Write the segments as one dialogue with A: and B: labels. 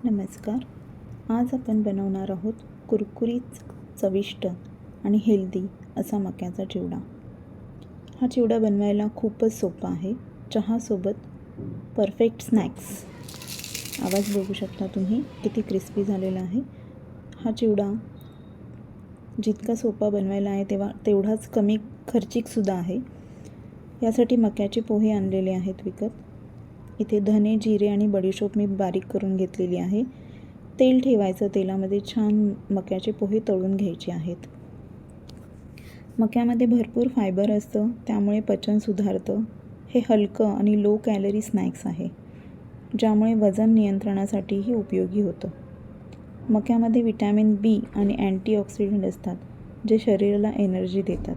A: नमस्कार. आज आपण बनवणार आहोत कुरकुरीत, चविष्ट आणि हेल्दी असा मक्याचा चिवडा. हा चिवडा बनवायला खूपच सोपा आहे. चहासोबत परफेक्ट स्नॅक्स. आवाज बघू शकता तुम्ही किती क्रिस्पी झालेला आहे. हा चिवडा जितका सोपा बनवायला आहे तेवढाच कमी खर्चिकसुद्धा आहे. यासाठी मक्याचे पोहे आणलेले आहेत विकत. इथे धने, जिरे आणि बडीशोप मी बारीक करून घेतलेली आहे. तेल ठेवायचं, तेलामध्ये छान मक्याचे पोहे तळून घ्यायचे आहेत. मक्यामध्ये भरपूर फायबर असतं, त्यामुळे पचन सुधारतं. हे हलकं आणि लो कॅलरी स्नॅक्स आहे, ज्यामुळे वजन नियंत्रणासाठीही उपयोगी होतं. मक्यामध्ये विटॅमिन बी आणि अँटीऑक्सिडंट असतात, जे शरीराला एनर्जी देतात.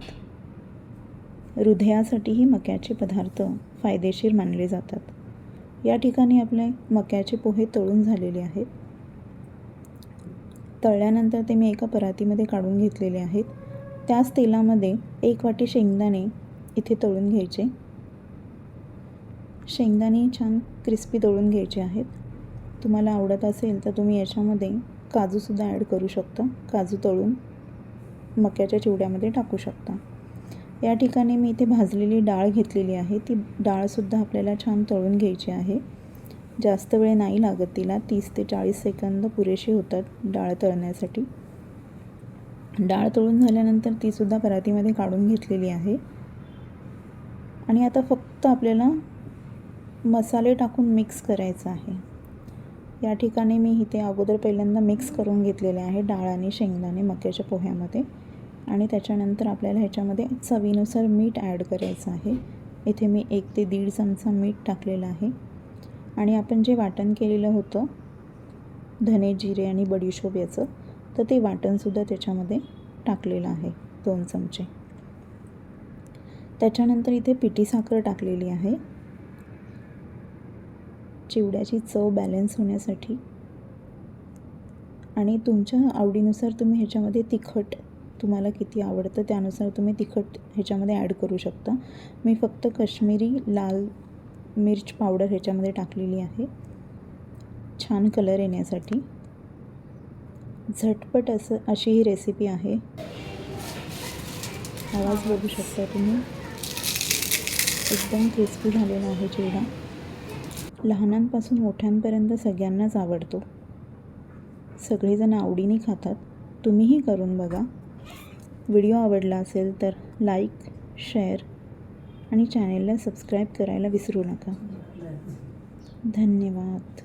A: हृदयासाठीही मक्याचे पदार्थ फायदेशीर मानले जातात. या ठिकाणी आपले मक्याचे पोहे तळून झालेले आहेत. तळल्यानंतर ते मी एका परातीमध्ये काढून घेतलेले आहेत. त्याच तेलामध्ये 1 वाटी शेंगदाणे इथे तळून घ्यायचे. शेंगदाणे छान क्रिस्पी तळून घ्यायचे आहेत. तुम्हाला आवडत असेल तर तुम्ही याच्यामध्ये काजूसुद्धा ॲड करू शकता. काजू तळून मक्याच्या चिवड्यामध्ये टाकू शकता. या ठिकाणी मी इथे भाजलेली डाळ घेतलेली आहे. ती डाळसुद्धा आपल्याला छान तळून घ्यायची आहे. जास्त वेळ नाही लागत तिला. 30 ते 40 सेकंद पुरेशी होतात डाळ तळण्यासाठी. डाळ तळून झाल्यानंतर तीसुद्धा परातीमध्ये काढून घेतलेली आहे. आणि आता फक्त आपल्याला मसाले टाकून मिक्स करायचं आहे. या ठिकाणी मी इथे अगोदर पहिल्यांदा मिक्स करून घेतलेले आहे डाळ आणि शेंगदाणे मक्याच्या पोह्यामध्ये. आणि त्याच्यानंतर आपल्याला ह्याच्यामध्ये चवीनुसार मीठ ॲड करायचं आहे. इथे मी 1 ते 1.5 चमचा मीठ टाकलेलं आहे. आणि आपण जे वाटण केलेलं होतं धने, जिरे आणि बडीशोप याचं, तर ते वाटणसुद्धा त्याच्यामध्ये टाकलेलं आहे 2 चमचे. त्याच्यानंतर इथे पिठी साखर टाकलेली आहे, चिवड्याची चव बॅलन्स होण्यासाठी. आणि तुमच्या आवडीनुसार तुम्ही ह्याच्यामध्ये तिखट तुम्हाला किती आवडतं त्यानुसार तुम्ही तिखट ह्याच्यामध्ये ॲड करू शकता. मी फक्त काश्मीरी लाल मिर्च पावडर ह्याच्यामध्ये टाकलेली आहे, छान कलर येण्यासाठी. झटपट अशी ही रेसिपी आहे. आवाज बघू शकता तुम्ही, एकदम क्रिस्पी झालेला आहे चिवडा. लहानांपासून मोठ्यांपर्यंत सगळ्यांनाच आवडतो. सगळेजण आवडीने खातात. तुम्हीही करून बघा. व्हिडिओ आवडला असेल तर लाईक, शेअर आणि चॅनेलला सबस्क्राईब करायला विसरू नका. धन्यवाद.